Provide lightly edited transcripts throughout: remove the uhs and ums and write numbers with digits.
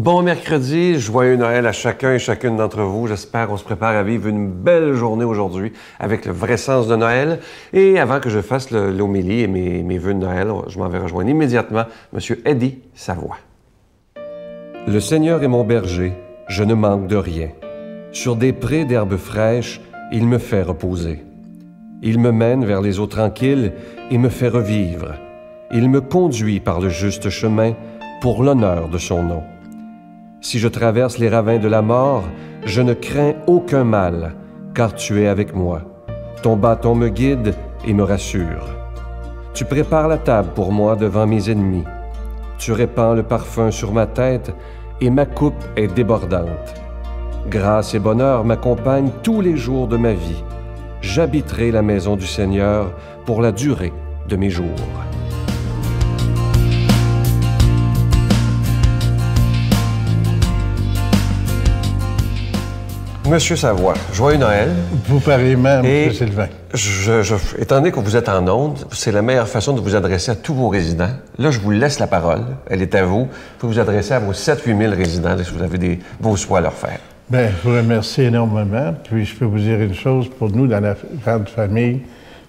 Bon mercredi, joyeux Noël à chacun et chacune d'entre vous. J'espère qu'on se prépare à vivre une belle journée aujourd'hui avec le vrai sens de Noël. Et avant que je fasse l'homélie et mes vœux de Noël, je m'en vais rejoindre immédiatement M. Eddie Savoie. Le Seigneur est mon berger, je ne manque de rien. Sur des prés d'herbes fraîches, il me fait reposer. Il me mène vers les eaux tranquilles et me fait revivre. Il me conduit par le juste chemin pour l'honneur de son nom. Si je traverse les ravins de la mort, je ne crains aucun mal, car tu es avec moi. Ton bâton me guide et me rassure. Tu prépares la table pour moi devant mes ennemis. Tu répands le parfum sur ma tête et ma coupe est débordante. Grâce et bonheur m'accompagnent tous les jours de ma vie. J'habiterai la maison du Seigneur pour la durée de mes jours. Monsieur Savoie, joyeux Noël. Vous pareillement, M. Sylvain. Étant donné que vous êtes en ondes, c'est la meilleure façon de vous adresser à tous vos résidents. Là, je vous laisse la parole. Elle est à vous. Vous pouvez vous adresser à vos 7-8 000 résidents si vous avez vos souhaits à leur faire. Bien, je vous remercie énormément. Puis, je peux vous dire une chose, pour nous, dans la grande famille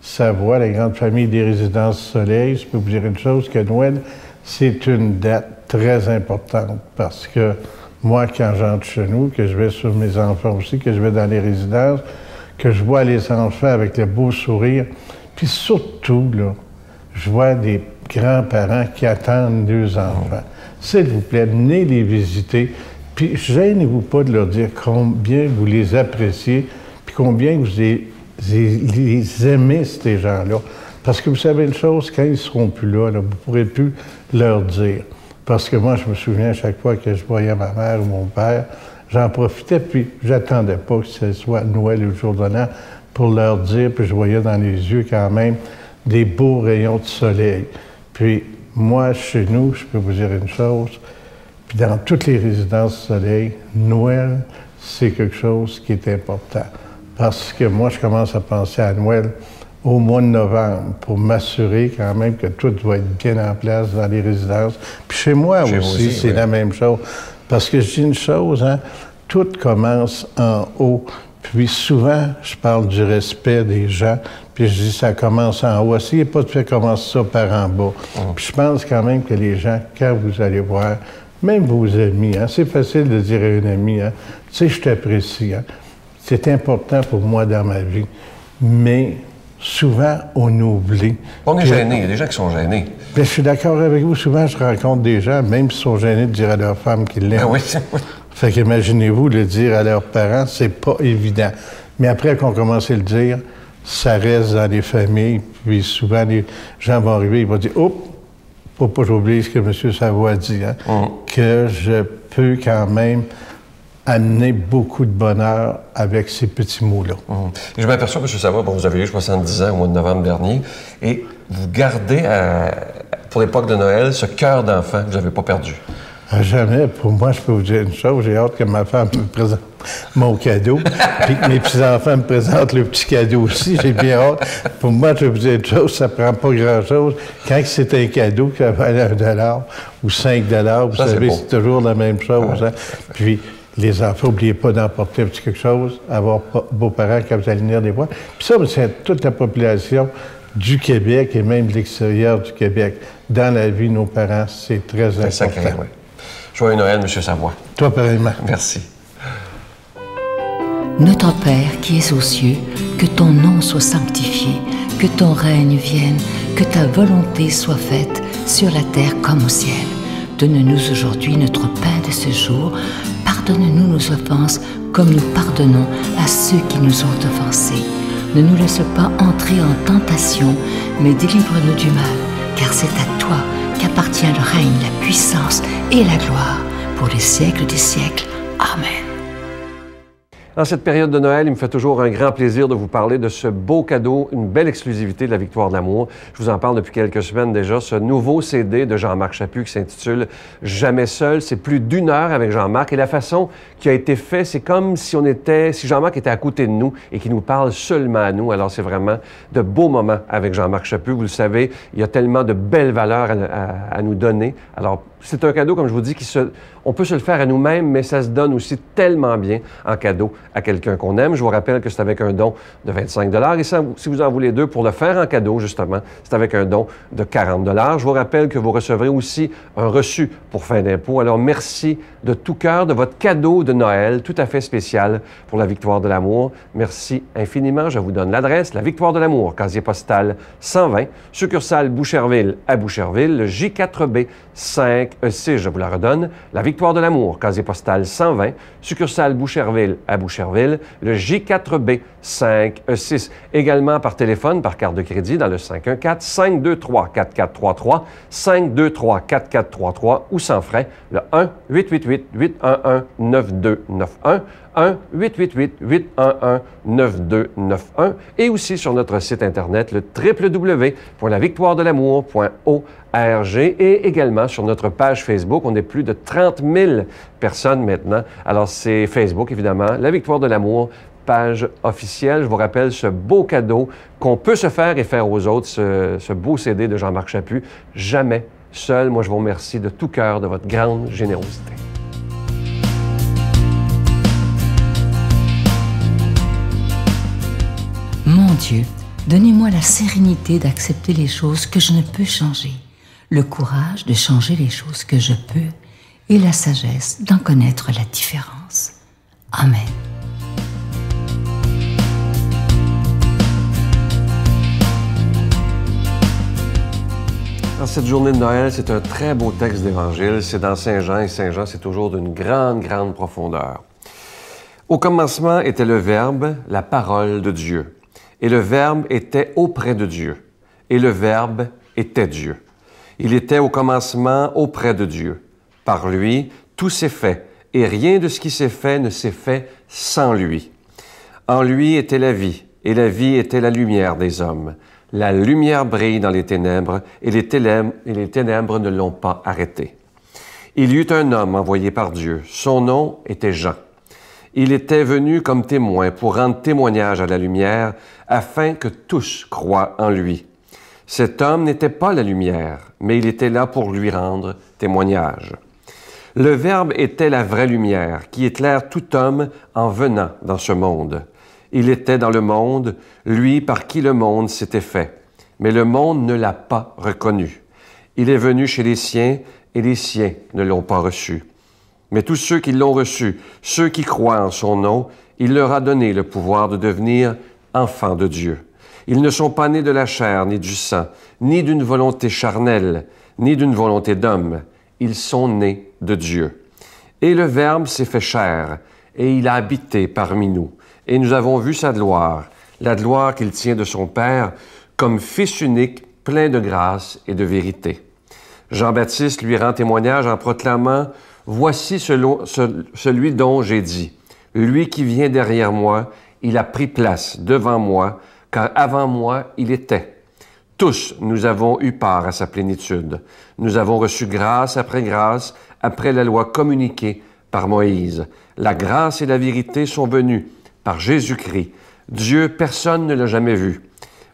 Savoie, la grande famille des résidences Soleil, je peux vous dire une chose, que Noël, c'est une date très importante parce que moi, quand j'entre chez nous, que je vais sur mes enfants aussi, que je vais dans les résidences, que je vois les enfants avec le beau sourire, puis surtout, là, je vois des grands-parents qui attendent leurs enfants. S'il vous plaît, venez les visiter, puis gênez-vous pas de leur dire combien vous les appréciez, puis combien vous les aimez, ces gens-là. Parce que vous savez une chose, quand ils ne seront plus là, vous ne pourrez plus leur dire. Parce que moi, je me souviens, à chaque fois que je voyais ma mère ou mon père, j'en profitais, puis j'attendais pas que ce soit Noël ou le jour de l'an pour leur dire, puis je voyais dans les yeux quand même des beaux rayons de soleil. Puis moi, chez nous, je peux vous dire une chose, puis dans toutes les résidences soleil, Noël, c'est quelque chose qui est important. Parce que moi, je commence à penser à Noël au mois de novembre, pour m'assurer quand même que tout va être bien en place dans les résidences. Puis chez moi aussi, c'est la même chose. Parce que je dis une chose, hein, tout commence en haut. Puis souvent, je parle du respect des gens, puis je dis ça commence en haut. Essayez pas de faire commencer ça par en bas. Puis je pense quand même que les gens, quand vous allez voir, même vos amis, hein, c'est facile de dire à un ami, hein, tu sais, je t'apprécie, hein, c'est important pour moi dans ma vie, mais souvent, on oublie. On est gêné. Il y a des gens qui sont gênés. Bien, je suis d'accord avec vous. Souvent, je rencontre des gens, même qui sont gênés de dire à leur femme qu'ils l'aiment. Ah oui. Fait qu'imaginez-vous, le dire à leurs parents, c'est pas évident. Mais après qu'on commence à le dire, ça reste dans les familles. Puis souvent, les gens vont arriver, ils vont dire « Oups, faut pas que j'oublie ce que M. Savoie a dit, hein, que je peux quand même amener beaucoup de bonheur avec ces petits mots-là. Et je m'aperçois, M. Savoie, vous avez eu 70 ans au mois de novembre dernier, et vous gardez, pour l'époque de Noël, ce cœur d'enfant que vous n'avez pas perdu. Jamais. Pour moi, je peux vous dire une chose, j'ai hâte que ma femme me présente mon cadeau, puis que mes petits-enfants me présentent le petit cadeau aussi, j'ai bien hâte. Pour moi, je vais vous dire une chose, ça prend pas grand-chose. Quand c'est un cadeau qui valait $1 ou $5, vous savez, c'est toujours la même chose. Hein? Puis, les enfants, n'oubliez pas d'emporter un petit quelque chose, avoir vos parents quand vous allez venir les voir. Puis ça, c'est toute la population du Québec et même de l'extérieur du Québec. Dans la vie, nos parents, c'est très important. Sacré, oui. Joyeux Noël, M. Savoie. Toi, pareillement. Merci. Notre Père qui es aux cieux, que ton nom soit sanctifié, que ton règne vienne, que ta volonté soit faite sur la terre comme au ciel. Donne-nous aujourd'hui notre pain de ce jour. Pardonne-nous nos offenses, comme nous pardonnons à ceux qui nous ont offensés. Ne nous laisse pas entrer en tentation, mais délivre-nous du mal, car c'est à toi qu'appartient le règne, la puissance et la gloire, pour les siècles des siècles. Amen. En cette période de Noël, il me fait toujours un grand plaisir de vous parler de ce beau cadeau, une belle exclusivité de la Victoire de l'amour. Je vous en parle depuis quelques semaines déjà. Ce nouveau CD de Jean-Marc Chaput qui s'intitule « Jamais seul ». C'est plus d'1 heure avec Jean-Marc et la façon qui a été fait, c'est comme si Jean-Marc était à côté de nous et qu'il nous parle seulement à nous. Alors c'est vraiment de beaux moments avec Jean-Marc Chaput. Vous le savez, il y a tellement de belles valeurs à nous donner. Alors c'est un cadeau, comme je vous dis, on peut se le faire à nous-mêmes, mais ça se donne aussi tellement bien en cadeau à quelqu'un qu'on aime. Je vous rappelle que c'est avec un don de 25 $. Et ça, si vous en voulez deux pour le faire en cadeau, justement, c'est avec un don de 40 $. Je vous rappelle que vous recevrez aussi un reçu pour fin d'impôt. Alors, merci de tout cœur de votre cadeau de Noël, tout à fait spécial pour la Victoire de l'amour. Merci infiniment. Je vous donne l'adresse, la Victoire de l'amour, casier postal 120, succursale Boucherville à Boucherville, le J4B 5E6, je vous la redonne, la Victoire de l'amour, casier postal 120, succursale Boucherville à Boucherville, le J4B 5E6. Également par téléphone, par carte de crédit dans le 514-523-4433, 523-4433 ou sans frais, le 1-888-811-9291, 1-888-811-9291 et aussi sur notre site Internet, le www.lavictoiredelamour.org et également sur notre page Facebook. On est plus de 30 000 personnes maintenant. Alors, c'est Facebook, évidemment, La Victoire de l'amour, page officielle. Je vous rappelle ce beau cadeau qu'on peut se faire et faire aux autres, ce beau CD de Jean-Marc Chaput. Jamais seul. Moi, je vous remercie de tout cœur de votre grande générosité. Mon Dieu, donnez-moi la sérénité d'accepter les choses que je ne peux changer, le courage de changer les choses que je peux et la sagesse d'en connaître la différence. Amen. Dans cette journée de Noël, c'est un très beau texte d'Évangile. C'est dans Saint Jean, et Saint Jean, c'est toujours d'une grande, grande profondeur. Au commencement était le Verbe, la parole de Dieu. Et le Verbe était auprès de Dieu. Et le Verbe était Dieu. Il était au commencement auprès de Dieu. Par lui, tout s'est fait, et rien de ce qui s'est fait ne s'est fait sans lui. En lui était la vie, et la vie était la lumière des hommes. La lumière brille dans les ténèbres, et les ténèbres ne l'ont pas arrêté. Il y eut un homme envoyé par Dieu. Son nom était Jean. Il était venu comme témoin pour rendre témoignage à la lumière, afin que tous croient en lui. Cet homme n'était pas la lumière, mais il était là pour lui rendre témoignage. Le Verbe était la vraie lumière, qui éclaire tout homme en venant dans ce monde. Il était dans le monde, lui par qui le monde s'était fait, mais le monde ne l'a pas reconnu. Il est venu chez les siens, et les siens ne l'ont pas reçu. Mais tous ceux qui l'ont reçu, ceux qui croient en son nom, il leur a donné le pouvoir de devenir enfants de Dieu. Ils ne sont pas nés de la chair, ni du sang, ni d'une volonté charnelle, ni d'une volonté d'homme. Ils sont nés de Dieu. Et le Verbe s'est fait chair, et il a habité parmi nous. Et nous avons vu sa gloire, la gloire qu'il tient de son Père, comme Fils unique, plein de grâce et de vérité. Jean-Baptiste lui rend témoignage en proclamant « Voici celui dont j'ai dit, lui qui vient derrière moi, il a pris place devant moi, car avant moi il était. Tous nous avons eu part à sa plénitude. Nous avons reçu grâce après la loi communiquée par Moïse. La grâce et la vérité sont venues par Jésus-Christ. Dieu, personne ne l'a jamais vu.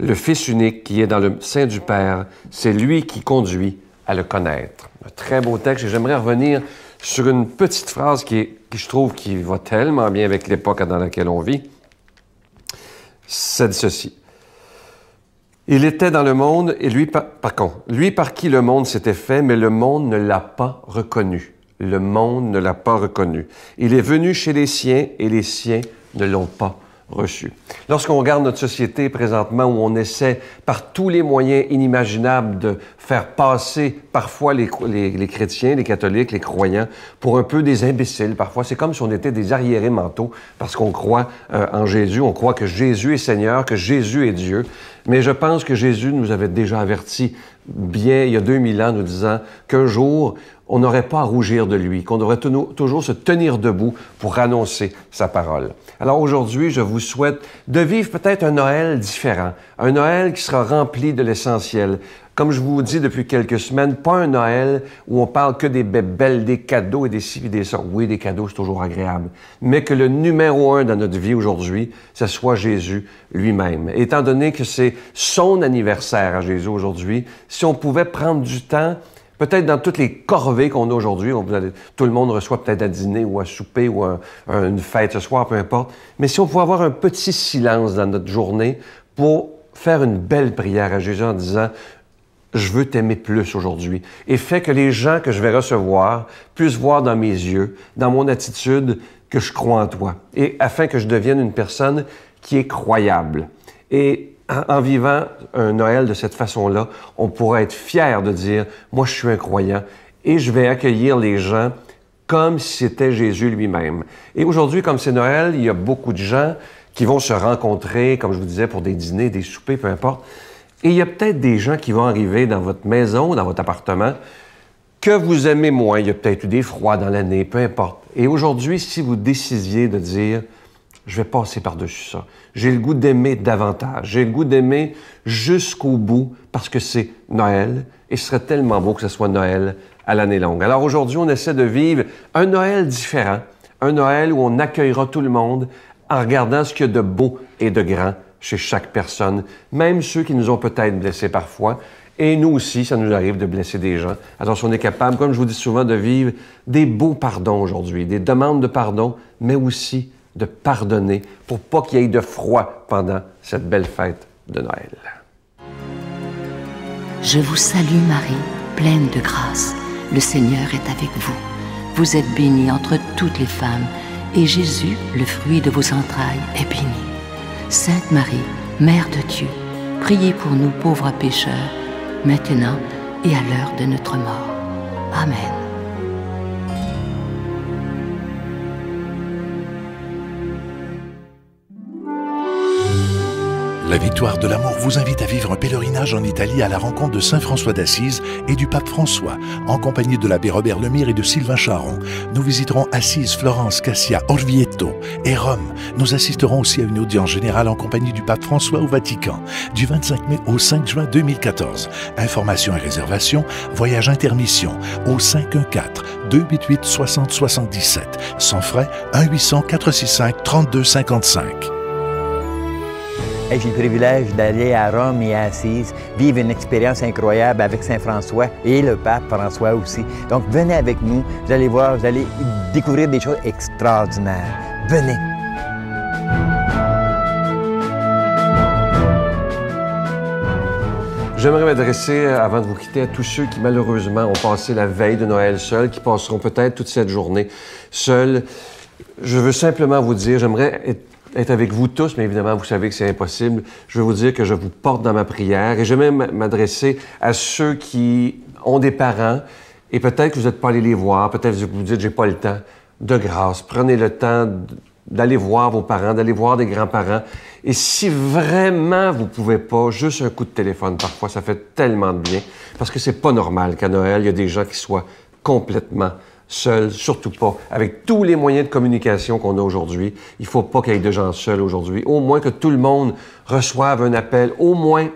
Le Fils unique qui est dans le sein du Père, c'est lui qui conduit à le connaître. » Un très beau texte, et j'aimerais revenir sur une petite phrase qui je trouve qui va tellement bien avec l'époque dans laquelle on vit. Ça dit ceci. Il était dans le monde, et lui par qui le monde s'était fait, mais le monde ne l'a pas reconnu. Le monde ne l'a pas reconnu. Il est venu chez les siens, et les siens ne l'ont pas reçu. Lorsqu'on regarde notre société présentement où on essaie par tous les moyens inimaginables de faire passer parfois les chrétiens, les catholiques, les croyants pour un peu des imbéciles, parfois c'est comme si on était des arriérés mentaux parce qu'on croit en Jésus, on croit que Jésus est Seigneur, que Jésus est Dieu. Mais je pense que Jésus nous avait déjà averti bien il y a 2000 ans, nous disant qu'un jour, on n'aurait pas à rougir de lui, qu'on devrait toujours se tenir debout pour annoncer sa parole. Alors aujourd'hui, je vous souhaite de vivre peut-être un Noël différent, un Noël qui sera rempli de l'essentiel. Comme je vous dis depuis quelques semaines, pas un Noël où on parle que des bébelles, des cadeaux et des ci et des ça. Oui, des cadeaux, c'est toujours agréable. Mais que le numéro 1 dans notre vie aujourd'hui, ce soit Jésus lui-même. Et étant donné que c'est son anniversaire à Jésus aujourd'hui, si on pouvait prendre du temps, peut-être dans toutes les corvées qu'on a aujourd'hui, tout le monde reçoit peut-être à dîner ou à souper ou une fête ce soir, peu importe. Mais si on pouvait avoir un petit silence dans notre journée pour faire une belle prière à Jésus en disant « Je veux t'aimer plus aujourd'hui » et fait que les gens que je vais recevoir puissent voir dans mes yeux, dans mon attitude, que je crois en toi. Et afin que je devienne une personne qui est croyable. Et en vivant un Noël de cette façon-là, on pourra être fier de dire « Moi, je suis un croyant et je vais accueillir les gens comme si c'était Jésus lui-même. » Et aujourd'hui, comme c'est Noël, il y a beaucoup de gens qui vont se rencontrer, comme je vous disais, pour des dîners, des soupers, peu importe. Et il y a peut-être des gens qui vont arriver dans votre maison, dans votre appartement, que vous aimez moins. Il y a peut-être eu des froids dans l'année, peu importe. Et aujourd'hui, si vous décisiez de dire « Je vais passer par-dessus ça. J'ai le goût d'aimer davantage. J'ai le goût d'aimer jusqu'au bout parce que c'est Noël et ce serait tellement beau que ce soit Noël à l'année longue. » Alors aujourd'hui, on essaie de vivre un Noël différent, un Noël où on accueillera tout le monde en regardant ce qu'il y a de beau et de grand chez chaque personne, même ceux qui nous ont peut-être blessés parfois. Et nous aussi, ça nous arrive de blesser des gens. Alors, si on est capable, comme je vous dis souvent, de vivre des beaux pardons aujourd'hui, des demandes de pardon, mais aussi de pardonner pour pas qu'il y ait de froid pendant cette belle fête de Noël. Je vous salue Marie, pleine de grâce. Le Seigneur est avec vous. Vous êtes bénie entre toutes les femmes, et Jésus, le fruit de vos entrailles, est béni. Sainte Marie, Mère de Dieu, priez pour nous pauvres pécheurs, maintenant et à l'heure de notre mort. Amen. La Victoire de l'amour vous invite à vivre un pèlerinage en Italie à la rencontre de Saint François d'Assise et du pape François, en compagnie de l'abbé Robert Lemire et de Sylvain Charon. Nous visiterons Assise, Florence, Cassia, Orvieto et Rome. Nous assisterons aussi à une audience générale en compagnie du pape François au Vatican, du 25 mai au 5 juin 2014. Informations et réservations, voyage intermission au 514-288-6077. Sans frais, 1-800-465-3255. J'ai le privilège d'aller à Rome et à Assise, vivre une expérience incroyable avec Saint François et le pape François aussi. Donc venez avec nous, vous allez voir, vous allez découvrir des choses extraordinaires. Venez! J'aimerais m'adresser, avant de vous quitter, à tous ceux qui, malheureusement, ont passé la veille de Noël seuls, qui passeront peut-être toute cette journée seuls. Je veux simplement vous dire, j'aimerais être avec vous tous, mais évidemment, vous savez que c'est impossible. Je veux vous dire que je vous porte dans ma prière et je vais même m'adresser à ceux qui ont des parents et peut-être que vous n'êtes pas allés les voir, peut-être que vous dites « j'ai pas le temps ». De grâce, prenez le temps d'aller voir vos parents, d'aller voir des grands-parents. Et si vraiment vous pouvez pas, juste un coup de téléphone, parfois, ça fait tellement de bien. Parce que c'est pas normal qu'à Noël, il y a des gens qui soient complètement seuls, surtout pas. Avec tous les moyens de communication qu'on a aujourd'hui, il faut pas qu'il y ait de gens seuls aujourd'hui. Au moins que tout le monde reçoive un appel, au moins.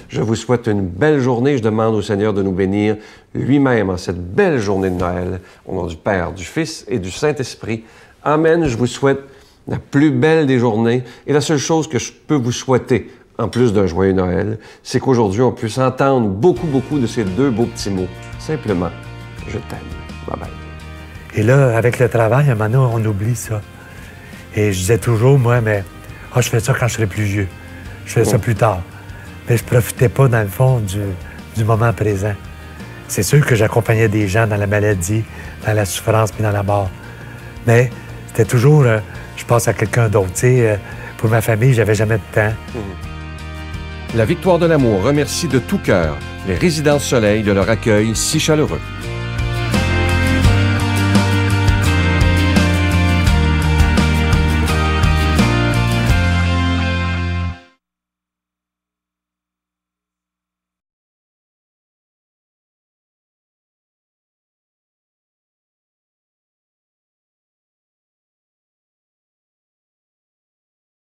Je vous souhaite une belle journée. Je demande au Seigneur de nous bénir lui-même en cette belle journée de Noël. Au nom du Père, du Fils et du Saint-Esprit. Amen. Je vous souhaite la plus belle des journées. Et la seule chose que je peux vous souhaiter, en plus d'un joyeux Noël, c'est qu'aujourd'hui, on puisse entendre beaucoup de ces deux beaux petits mots. Simplement, je t'aime. Bye-bye. Et là, avec le travail, à un moment donné, on oublie ça. Et je disais toujours, moi, mais je fais ça quand je serai plus vieux. Je fais ça plus tard. Mais je profitais pas, dans le fond, du moment présent. C'est sûr que j'accompagnais des gens dans la maladie, dans la souffrance puis dans la mort. Mais c'était toujours, je pense à quelqu'un d'autre. Tu sais, pour ma famille, j'avais jamais de temps. La Victoire de l'amour remercie de tout cœur les Résidences Soleil de leur accueil si chaleureux.